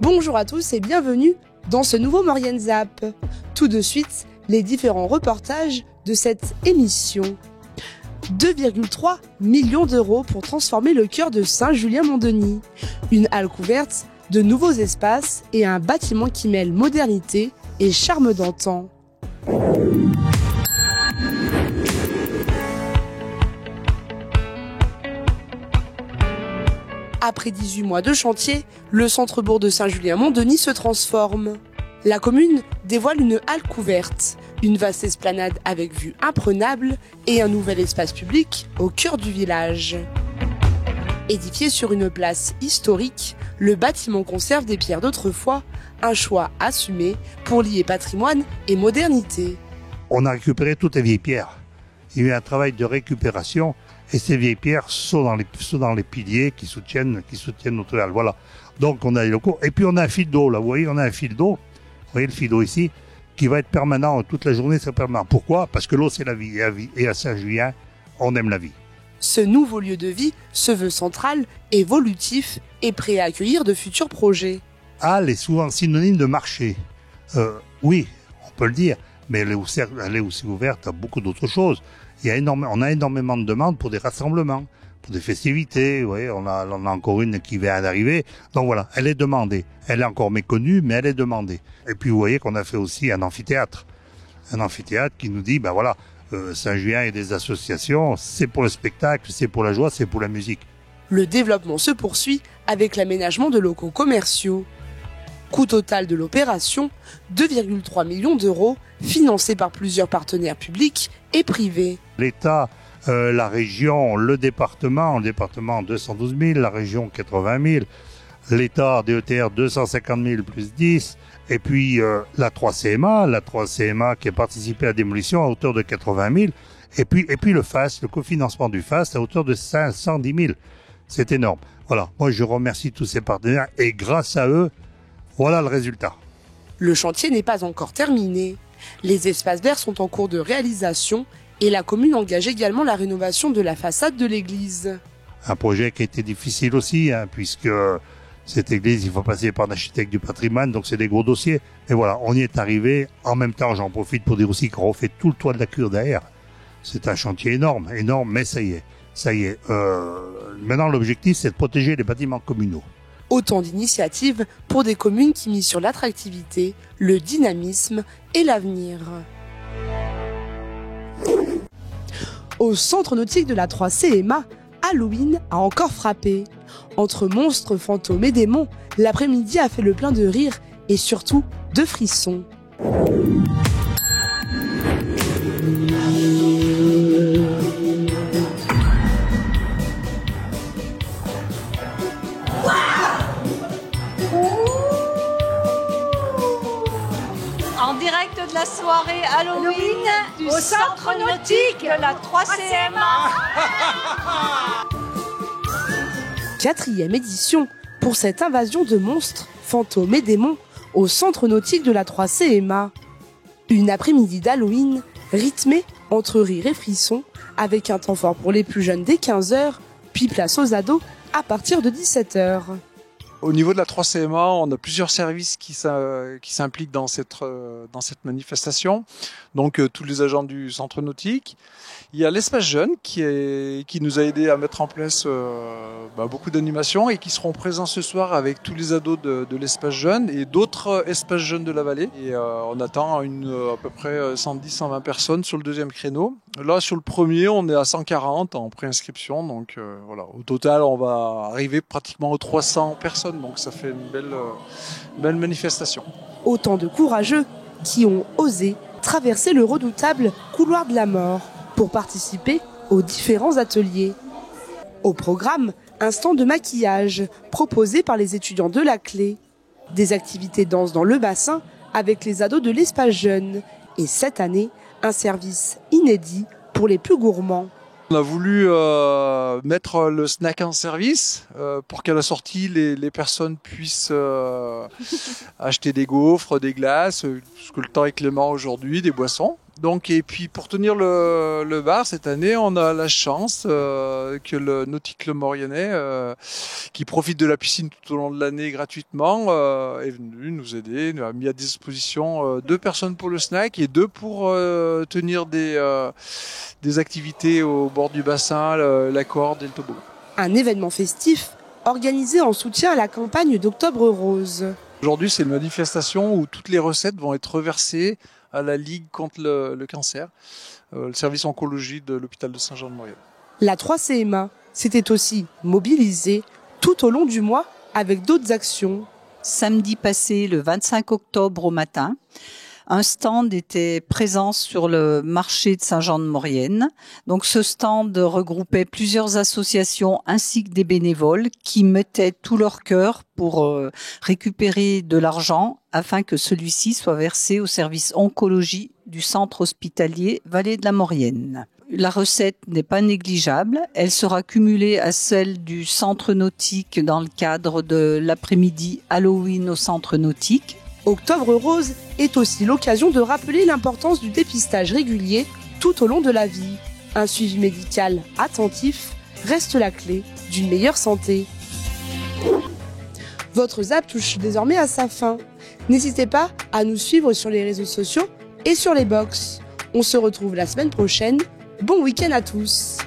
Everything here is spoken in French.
Bonjour à tous et bienvenue dans ce nouveau Maurienne Zap. Tout de suite, les différents reportages de cette émission. 2,3 millions d'euros pour transformer le cœur de Saint-Julien-Mont-Denis. Une halle couverte, de nouveaux espaces et un bâtiment qui mêle modernité et charme d'antan. Après 18 mois de chantier, le centre-bourg de Saint-Julien-Mont-Denis se transforme. La commune dévoile une halle couverte, une vaste esplanade avec vue imprenable et un nouvel espace public au cœur du village. Édifié sur une place historique, le bâtiment conserve des pierres d'autrefois, un choix assumé pour lier patrimoine et modernité. On a récupéré toutes les vieilles pierres. Il y a eu un travail de récupération et ces vieilles pierres sont dans les piliers qui soutiennent notre halle. Voilà. Donc on a les locaux. Et puis on a un fil d'eau là. Vous voyez, on a un fil d'eau. Vous voyez le fil d'eau ici, qui va être permanent toute la journée, c'est permanent. Pourquoi ? Parce que l'eau c'est la vie. Et à Saint-Julien, on aime la vie. Ce nouveau lieu de vie se veut central, évolutif et prêt à accueillir de futurs projets. Halle est souvent synonyme de marché. Oui, on peut le dire, mais elle est aussi ouverte à beaucoup d'autres choses. On a énormément de demandes pour des rassemblements, pour des festivités. Vous voyez, on a encore une qui vient d'arriver. Donc voilà, elle est demandée. Elle est encore méconnue, mais elle est demandée. Et puis vous voyez qu'on a fait aussi un amphithéâtre. Un amphithéâtre qui nous dit, ben voilà, Saint-Julien et des associations, c'est pour le spectacle, c'est pour la joie, c'est pour la musique. Le développement se poursuit avec l'aménagement de locaux commerciaux. Coût total de l'opération, 2,3 millions d'euros, financé par plusieurs partenaires publics et privés. L'État, la région, le département 212 000, la région 80 000, l'État, DETR 250 000 plus 10, et puis la 3CMA qui a participé à la démolition à hauteur de 80 000, et puis le FAST, le cofinancement du FAST à hauteur de 510 000. C'est énorme. Voilà, moi je remercie tous ces partenaires et grâce à eux, voilà le résultat. Le chantier n'est pas encore terminé. Les espaces verts sont en cours de réalisation et la commune engage également la rénovation de la façade de l'église. Un projet qui a été difficile aussi, puisque cette église, il faut passer par un architecte du patrimoine, donc c'est des gros dossiers. Mais voilà, on y est arrivé. En même temps, j'en profite pour dire aussi qu'on refait tout le toit de la cure derrière. C'est un chantier énorme, mais ça y est. Maintenant, l'objectif, c'est de protéger les bâtiments communaux. Autant d'initiatives pour des communes qui misent sur l'attractivité, le dynamisme et l'avenir. Au centre nautique de la 3CMA, Halloween a encore frappé. Entre monstres, fantômes et démons, l'après-midi a fait le plein de rires et surtout de frissons. En direct de la soirée Halloween du centre nautique de la 3CMA. 4e édition pour cette invasion de monstres, fantômes et démons au centre nautique de la 3CMA. Une après-midi d'Halloween rythmée entre rires et frissons avec un temps fort pour les plus jeunes dès 15h, puis place aux ados à partir de 17h. Au niveau de la 3CMA, on a plusieurs services qui s'impliquent dans cette manifestation. Donc tous les agents du centre nautique. Il y a l'espace jeune qui nous a aidé à mettre en place beaucoup d'animations et qui seront présents ce soir avec tous les ados de l'espace jeune et d'autres espaces jeunes de la vallée. Et on attend à peu près 110-120 personnes sur le deuxième créneau. Là, sur le premier, on est à 140 en préinscription. Donc voilà, au total, on va arriver pratiquement aux 300 personnes. Donc ça fait une belle manifestation. Autant de courageux qui ont osé traverser le redoutable couloir de la mort pour participer aux différents ateliers. Au programme, un stand de maquillage proposé par les étudiants de la Clé. Des activités danse dans le bassin avec les ados de l'espace jeune. Et cette année, un service inédit pour les plus gourmands. On a voulu mettre le snack en service pour qu'à la sortie, les personnes puissent acheter des gaufres, des glaces, parce que le temps est clément aujourd'hui, des boissons. Donc, et puis pour tenir le bar cette année, on a la chance que le Nautique Le Mauriennais, qui profite de la piscine tout au long de l'année gratuitement, est venu nous aider, nous a mis à disposition 2 personnes pour le snack et 2 pour tenir des activités au bord du bassin, la corde et le toboggan. Un événement festif organisé en soutien à la campagne d'Octobre Rose. Aujourd'hui, c'est une manifestation où toutes les recettes vont être reversées à la Ligue contre le cancer, le service oncologie de l'hôpital de Saint-Jean-de-Maurienne. La 3CMA s'était aussi mobilisée tout au long du mois avec d'autres actions. Samedi passé, le 25 octobre au matin, un stand était présent sur le marché de Saint-Jean-de-Maurienne. Donc ce stand regroupait plusieurs associations ainsi que des bénévoles qui mettaient tout leur cœur pour récupérer de l'argent afin que celui-ci soit versé au service oncologie du centre hospitalier Vallée de la Maurienne. La recette n'est pas négligeable. Elle sera cumulée à celle du centre nautique dans le cadre de l'après-midi Halloween au centre nautique. Octobre Rose est aussi l'occasion de rappeler l'importance du dépistage régulier tout au long de la vie. Un suivi médical attentif reste la clé d'une meilleure santé. Votre zap touche désormais à sa fin. N'hésitez pas à nous suivre sur les réseaux sociaux et sur les box. On se retrouve la semaine prochaine. Bon week-end à tous.